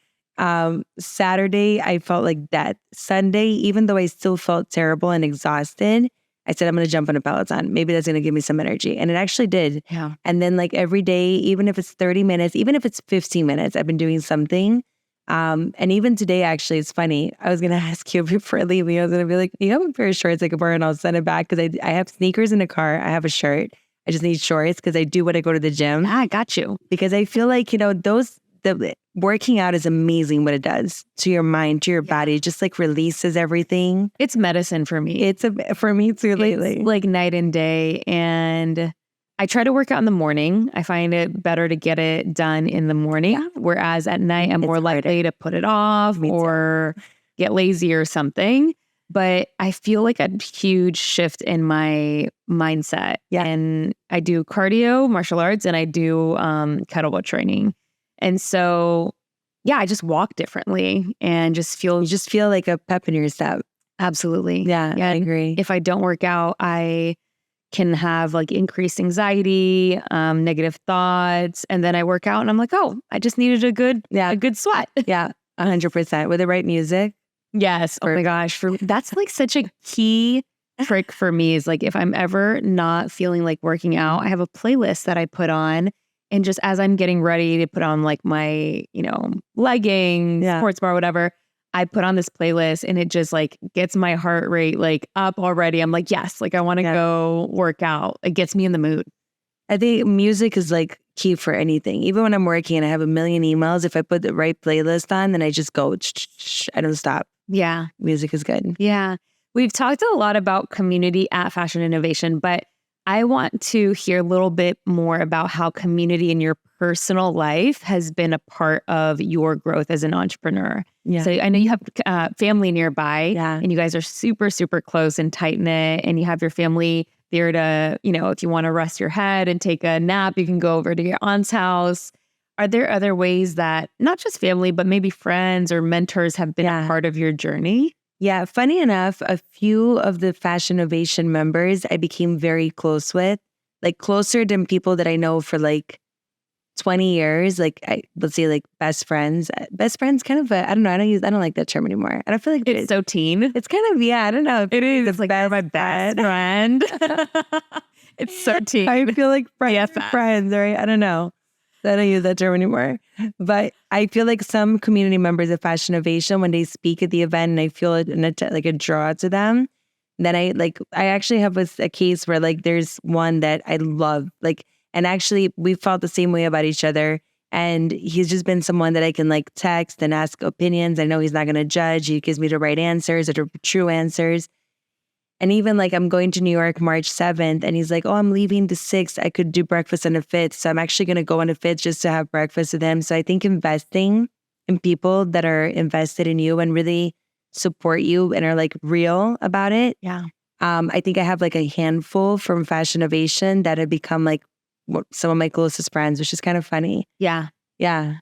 Saturday, I felt like that. Sunday, even though I still felt terrible and exhausted, I said, I'm going to jump on a Peloton. Maybe that's going to give me some energy. And it actually did. Yeah. And then like every day, even if it's 30 minutes, even if it's 15 minutes, I've been doing something. And even today, actually, it's funny. I was going to ask you before leaving, I was going to be like, you have a pair of shorts I could borrow and I'll send it back because I have sneakers in the car. I have a shirt. I just need shorts because I do when I go to the gym. I got you. Because I feel like, the working out is amazing what it does to your mind, to your body, just like releases everything. It's medicine for me. For me too lately. It's like night and day. And I try to work out in the morning. I find it better to get it done in the morning. Whereas at night, I'm more likely to put it off or get lazy or something. But I feel like a huge shift in my mindset. And I do cardio, martial arts, and I do kettlebell training. And so, I just walk differently and you just feel like a pep in your step. Absolutely. Yeah, I agree. If I don't work out, I can have like increased anxiety, negative thoughts. And then I work out and I'm like, oh, I just needed a good sweat. Yeah, 100%. With the right music. Yes. Oh my gosh. That's like such a key trick for me is like, if I'm ever not feeling like working out, I have a playlist that I put on. And just as I'm getting ready to put on like my, leggings, sports bar, whatever, I put on this playlist and it just like gets my heart rate like up already. I'm like, yes, like I want to go work out. It gets me in the mood. I think music is like key for anything. Even when I'm working and I have a million emails, if I put the right playlist on, then I just go, I don't stop. Yeah. Music is good. Yeah. We've talked a lot about community at Fashinnovation, but I want to hear a little bit more about how community in your personal life has been a part of your growth as an entrepreneur. Yeah. So I know you have family nearby and you guys are super, super close and tight knit and you have your family there to, if you want to rest your head and take a nap, you can go over to your aunt's house. Are there other ways that not just family, but maybe friends or mentors have been a part of your journey? Yeah, funny enough, a few of the Fashinnovation members I became very close with, like closer than people that I know for like 20 years, like let's say like best friends. Best friends kind of I don't know. I don't like that term anymore. I don't feel like It's so teen. It's kind of, I don't know. It is. It's like my best friend. It's so teen. I feel like friends, right? I don't know. I don't use that term anymore. But I feel like some community members of Fashinnovation, when they speak at the event and I feel it like a draw to them, then I actually have a case where like there's one that I love, like, and actually we felt the same way about each other. And he's just been someone that I can like text and ask opinions. I know he's not going to judge. He gives me the right answers or the true answers. And even like I'm going to New York March 7th and he's like, oh, I'm leaving the 6th. I could do breakfast on the 5th. So I'm actually going to go on the 5th just to have breakfast with him. So I think investing in people that are invested in you and really support you and are like real about it. Yeah. I think I have like a handful from Fashinnovation that have become like some of my closest friends, which is kind of funny. Yeah. Yeah.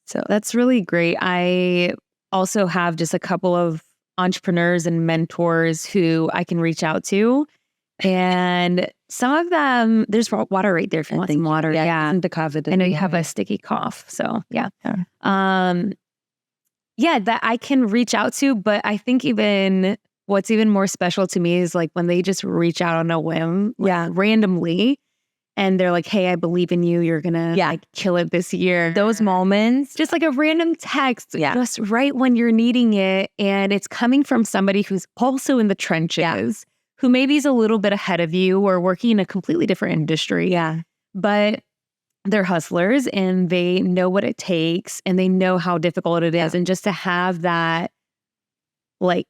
So that's really great. I also have just a couple of entrepreneurs and mentors who I can reach out to. And some of them, there's water right there if you want some water. Yeah. The coffee. I know you have a sticky cough. So yeah. That I can reach out to. But I think what's even more special to me is like when they just reach out on a whim, randomly. And they're like, hey, I believe in you. You're going to like kill it this year. Those moments. Just like a random text, just right when you're needing it. And it's coming from somebody who's also in the trenches, who maybe is a little bit ahead of you or working in a completely different industry. Yeah. But they're hustlers and they know what it takes and they know how difficult it is. And just to have that, like,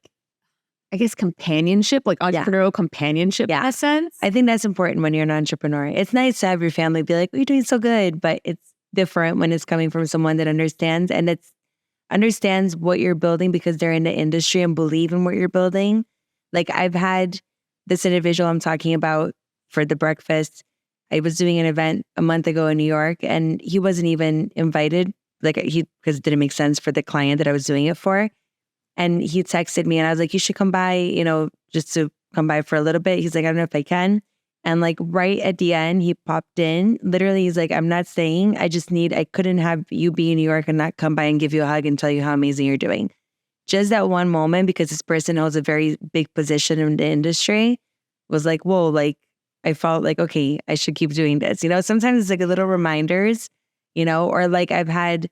I guess companionship, like entrepreneurial companionship in a sense. I think that's important when you're an entrepreneur. It's nice to have your family be like, oh, you're doing so good, but it's different when it's coming from someone that understands and understands what you're building because they're in the industry and believe in what you're building. Like I've had this individual I'm talking about for the breakfast. I was doing an event a month ago in New York and he wasn't even invited, because it didn't make sense for the client that I was doing it for. And he texted me and I was like, you should come by, just to come by for a little bit. He's like, I don't know if I can. And like right at the end, he popped in. Literally, he's like, I'm not staying. I couldn't have you be in New York and not come by and give you a hug and tell you how amazing you're doing. Just that one moment, because this person holds a very big position in the industry, was like, whoa, like I felt like, okay, I should keep doing this. Sometimes it's like a little reminders, or like I've had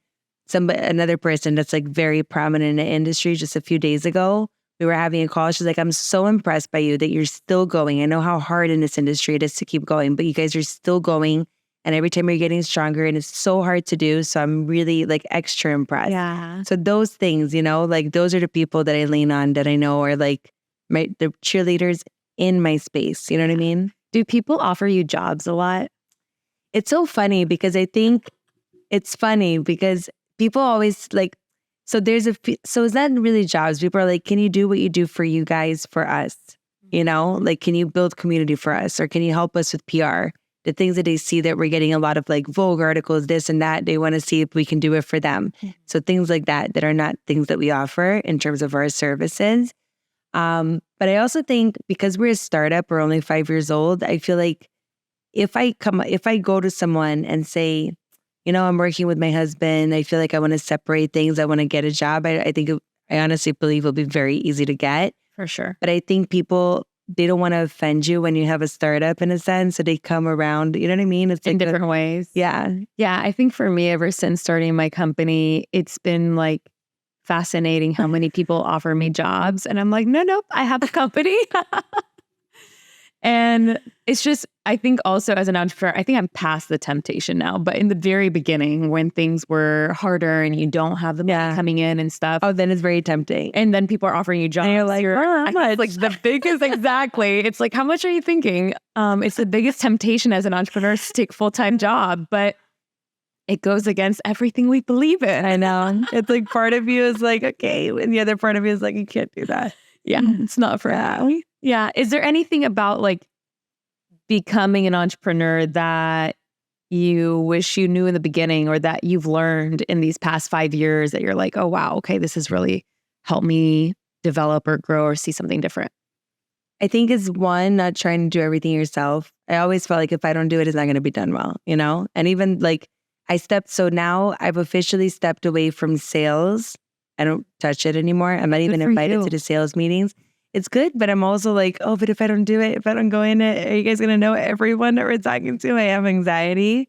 another person that's like very prominent in the industry just a few days ago. We were having a call. She's like, I'm so impressed by you that you're still going. I know how hard in this industry it is to keep going, but you guys are still going. And every time you're getting stronger and it's so hard to do. So I'm really like extra impressed. Yeah. So those things, like those are the people that I lean on that I know are like the cheerleaders in my space. You know what I mean? Do people offer you jobs a lot? It's so funny because I think it's funny because people always like, so it's not really jobs. People are like, can you do what you do for you guys, for us? Like, can you build community for us? Or can you help us with PR? The things that they see that we're getting a lot of like Vogue articles, this and that, they want to see if we can do it for them. So things like that are not things that we offer in terms of our services. But I also think because we're a startup, we're only 5 years old. I feel like if I go to someone and say, I'm working with my husband. I feel like I want to separate things. I want to get a job. I honestly believe it'll be very easy to get. For sure. But I think people, they don't want to offend you when you have a startup in a sense. So they come around, you know what I mean? It's in like different ways. Yeah. Yeah. I think for me, ever since starting my company, it's been like fascinating how many people offer me jobs. And I'm like, no, I have a company. And it's just, I think also as an entrepreneur, I think I'm past the temptation now. But in the very beginning, when things were harder and you don't have the money coming in and stuff. Oh, then it's very tempting. And then people are offering you jobs. And you're like, how much? Like the biggest, exactly. It's like, how much are you thinking? It's the biggest temptation as an entrepreneur to take a full-time job. But it goes against everything we believe in. I know. It's like part of you is like, okay. And the other part of you is like, you can't do that. Yeah, it's not for me. Yeah. Is there anything about like becoming an entrepreneur that you wish you knew in the beginning or that you've learned in these past 5 years that you're like, oh, wow, okay, this has really helped me develop or grow or see something different? I think it's one, not trying to do everything yourself. I always felt like if I don't do it, it's not going to be done well, And even like, So now I've officially stepped away from sales. I don't touch it anymore. I'm not even invited to the sales meetings. It's good, but I'm also like, oh, but if I don't do it, if I don't go in it, are you guys going to know everyone that we're talking to? I have anxiety.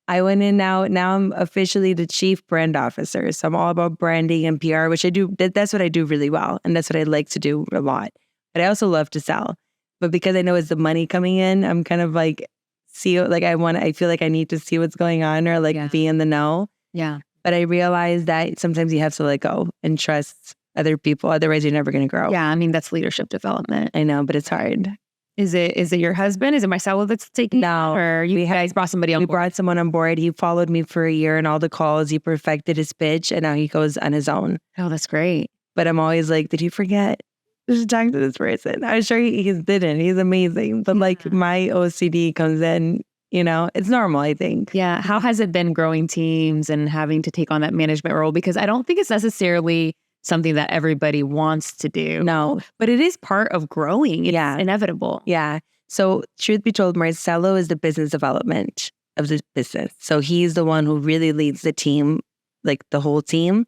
I went in now. Now I'm officially the chief brand officer. So I'm all about branding and PR, which I do. That's what I do really well. And that's what I like to do a lot. But I also love to sell. But because I know it's the money coming in, I'm kind of like, I feel like I need to see what's going on or be in the know. Yeah. But I realize that sometimes you have to let go and trust other people. Otherwise, you're never going to grow. Yeah. I mean, that's leadership development. I know, but it's hard. Is it your husband? Is it Marcelo that's taking? No. Or you guys brought somebody on board? We brought someone on board. He followed me for a year in all the calls. He perfected his pitch and now he goes on his own. Oh, that's great. But I'm always like, did you forget? You should talk to this person. I'm sure he didn't. He's amazing. But my OCD comes in. It's normal, I think. Yeah. How has it been growing teams and having to take on that management role? Because I don't think it's necessarily something that everybody wants to do. No. But it is part of growing. It's inevitable. Yeah. So truth be told, Marcelo is the business development of the business. So he's the one who really leads the team, like the whole team.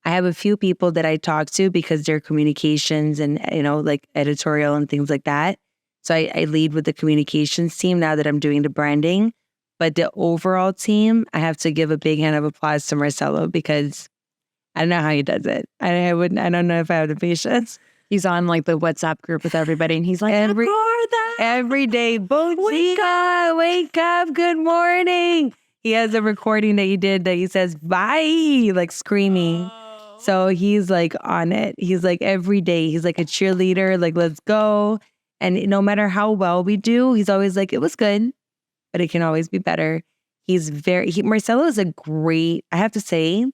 I have a few people that I talk to because they're communications and, editorial and things like that. So I lead with the communications team now that I'm doing the branding. But the overall team, I have to give a big hand of applause to Marcelo because I don't know how he does it. I don't know if I have the patience. He's on the WhatsApp group with everybody and he's like, every day, wake up, good morning. He has a recording that he did that he says, bye, screaming. Oh. So he's on it. He's every day, he's a cheerleader, let's go. And no matter how well we do, he's always it was good, but it can always be better. Marcelo is I have to say,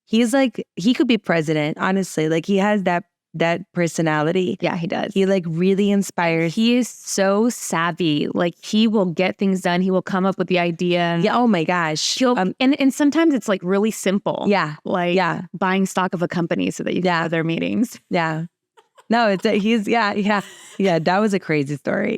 he's he could be president, honestly. He has that personality. Yeah, he does. He really inspires. He is so savvy. He will get things done. He will come up with the idea. Yeah. Oh my gosh. And sometimes it's really simple. Yeah. Buying stock of a company so that you can have their meetings. Yeah. No, that was a crazy story.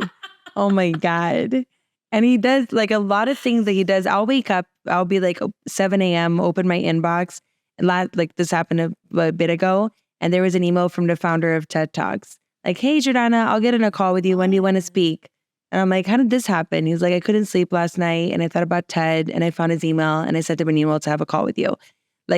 Oh my God. And he does a lot of things that he does. I'll wake up, I'll be 7 a.m., open my inbox. And this happened a bit ago. And there was an email from the founder of TED Talks. Hey, Jordana, I'll get in a call with you. When do you want to speak? And I'm how did this happen? He's I couldn't sleep last night and I thought about TED and I found his email and I sent him an email to have a call with you.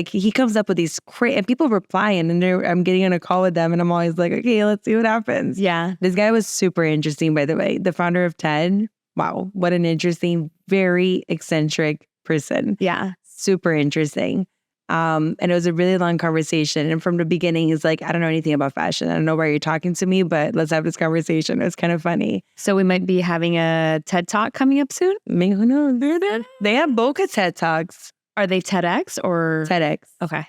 He comes up with these and people replying and I'm getting on a call with them and I'm always okay, let's see what happens. Yeah. This guy was super interesting, by the way. The founder of TED. Wow. What an interesting, very eccentric person. Yeah. Super interesting. And it was a really long conversation. And from the beginning, he's I don't know anything about fashion. I don't know why you're talking to me, but let's have this conversation. It was kind of funny. So we might be having a TED Talk coming up soon? I mean, who knows? They have Boca TED Talks. Are they TEDx or? TEDx. Okay.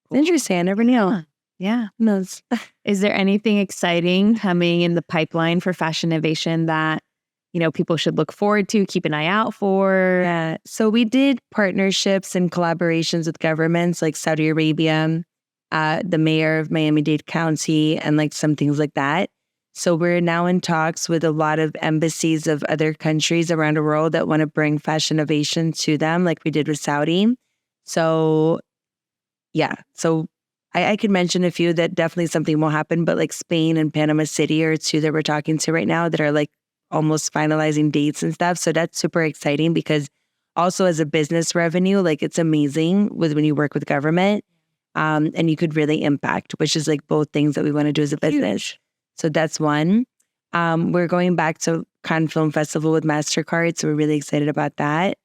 Cool. Interesting. I never knew. Yeah. Who knows? Is there anything exciting coming in the pipeline for Fashinnovation that people should look forward to, keep an eye out for? Yeah. So we did partnerships and collaborations with governments like Saudi Arabia, the mayor of Miami-Dade County, and some things like that. So we're now in talks with a lot of embassies of other countries around the world that want to bring Fashinnovation to them, like we did with Saudi. So yeah. So I could mention a few that definitely something will happen, but Spain and Panama City are two that we're talking to right now that are almost finalizing dates and stuff. So that's super exciting because also as a business revenue, it's amazing when you work with government and you could really impact, which is both things that we want to do as a business. Huge. So that's one. We're going back to Cannes Film Festival with MasterCard. So we're really excited about that.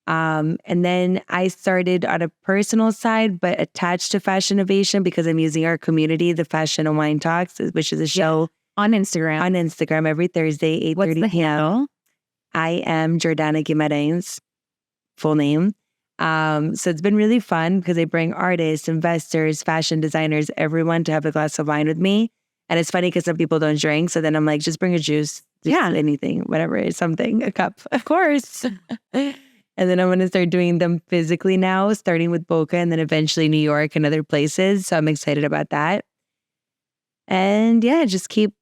And then I started on a personal side, but attached to Fashinnovation because I'm using our community, the Fashion and Wine Talks, which is a show. On Instagram. On Instagram every Thursday, 8:30 What's the handle? I am Jordana Guimarães, full name. So it's been really fun because I bring artists, investors, fashion designers, everyone to have a glass of wine with me. And it's funny because some people don't drink. So then I'm just bring a juice. Anything, whatever, something, a cup. Of course. And then I'm going to start doing them physically now, starting with Boca and then eventually New York and other places. So I'm excited about that. And yeah, just keep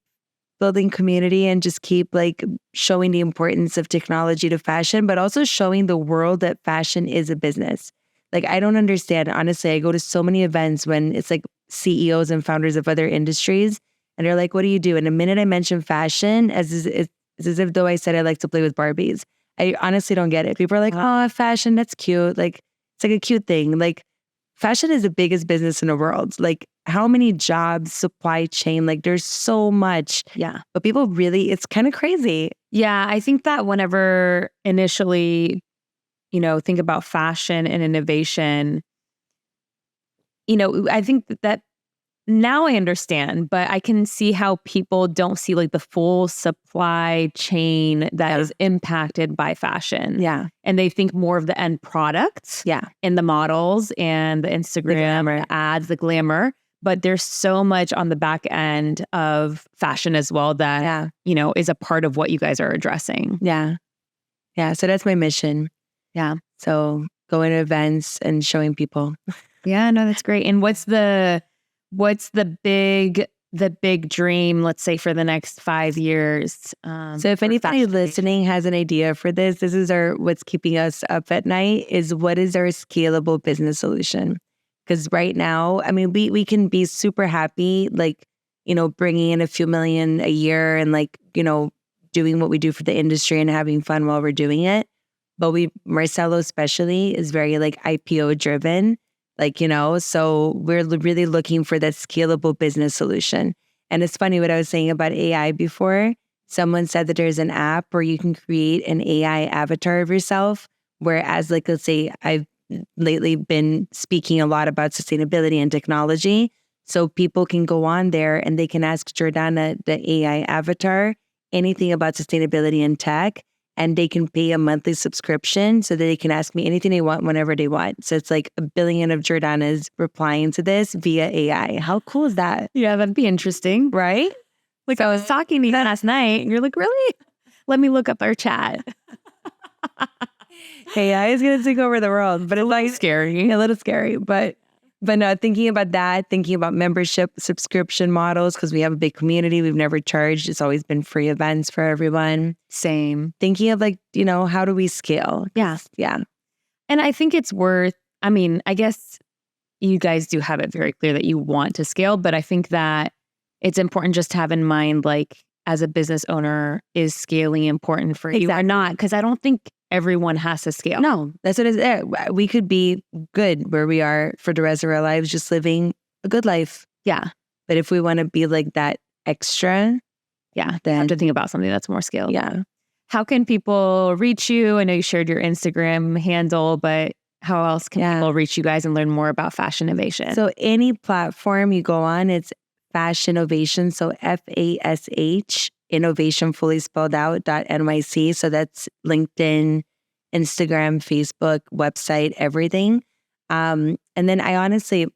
building community and just keep like showing the importance of technology to fashion, but also showing the world that fashion is a business. Like, I don't understand. Honestly, I go to so many events when it's like CEOs and founders of other industries, and they're like, what do you do? And the minute I mention fashion, it's as if though I said I like to play with Barbies. I honestly don't get it. People are like, oh, fashion, that's cute. Like, it's like a cute thing. Like, fashion is the biggest business in the world. Like, how many jobs, supply chain, like there's so much. Yeah. But people really, it's kind of crazy. Yeah. I think that whenever initially, think about fashion and innovation, I think that now I understand, but I can see how people don't see like the full supply chain that is impacted by fashion. Yeah. And they think more of the end product. Yeah. And the models and the Instagram the ads, the glamour. But there's so much on the back end of fashion as well that, is a part of what you guys are addressing. Yeah. Yeah. So that's my mission. Yeah. So going to events and showing people. Yeah, no, that's great. And what's the big dream, let's say, for the next 5 years? So if anybody listening has an idea for this is what's keeping us up at night is what is our scalable business solution? Because right now, I mean, we can be super happy, like, bringing in a few million a year and like, doing what we do for the industry and having fun while we're doing it. But Marcelo especially is very like IPO driven. Like, so we're really looking for that scalable business solution. And it's funny what I was saying about AI before. Someone said that there's an app where you can create an AI avatar of yourself. Whereas, like, let's say I've lately been speaking a lot about sustainability and technology. So people can go on there and they can ask Jordana, the AI avatar, anything about sustainability and tech. And they can pay a monthly subscription so that they can ask me anything they want whenever they want. So it's like 1 billion of Jordanas replying to this via AI. How cool is that? Yeah, that'd be interesting. Right? Like, so I was talking to you last night and you're like, really? Let me look up our chat. AI is going to take over the world, but it's like scary. A little scary, but no, thinking about that, thinking about membership subscription models, because we have a big community. We've never charged. It's always been free events for everyone. Same. Thinking of like, how do we scale? Yeah. Yeah. And I think it's I guess you guys do have it very clear that you want to scale, but I think that it's important just to have in mind, like, as a business owner, is scaling important for you or not? Because I don't think everyone has to scale. No, that's what it is. We could be good where we are for the rest of our lives, just living a good life. Yeah. But if we want to be like that extra, then have to think about something that's more scaled. Yeah. How can people reach you? I know you shared your Instagram handle, but how else can people reach you guys and learn more about Fashinnovation? So any platform you go on, it's Fashinnovation. So FASH, innovation fully spelled out, .nyc. So that's LinkedIn, Instagram, Facebook, website, everything. And then I honestly,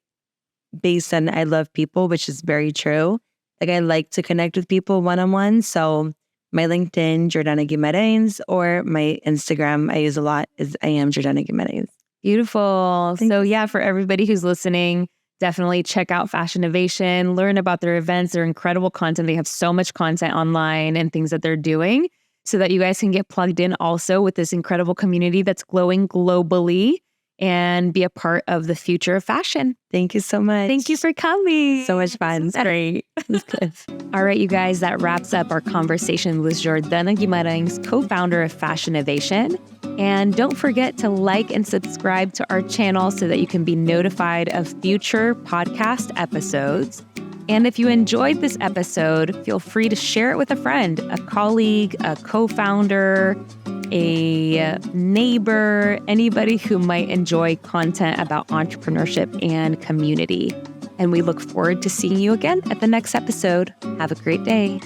based on I love people, which is very true. Like, I like to connect with people one-on-one. So my LinkedIn, Jordana Guimarães, or my Instagram I use a lot is I am Jordana Guimarães. Beautiful. So for everybody who's listening, definitely check out Fashinnovation, learn about their events, their incredible content. They have so much content online and things that they're doing so that you guys can get plugged in also with this incredible community that's glowing globally and be a part of the future of fashion. Thank you so much. Thank you for coming. So much fun. That's great. That's good. All right, you guys, that wraps up our conversation with Jordana Guimarães, co-founder of Fashinnovation. And don't forget to like and subscribe to our channel so that you can be notified of future podcast episodes. And if you enjoyed this episode, feel free to share it with a friend, a colleague, a co-founder, a neighbor, anybody who might enjoy content about entrepreneurship and community. And we look forward to seeing you again at the next episode. Have a great day.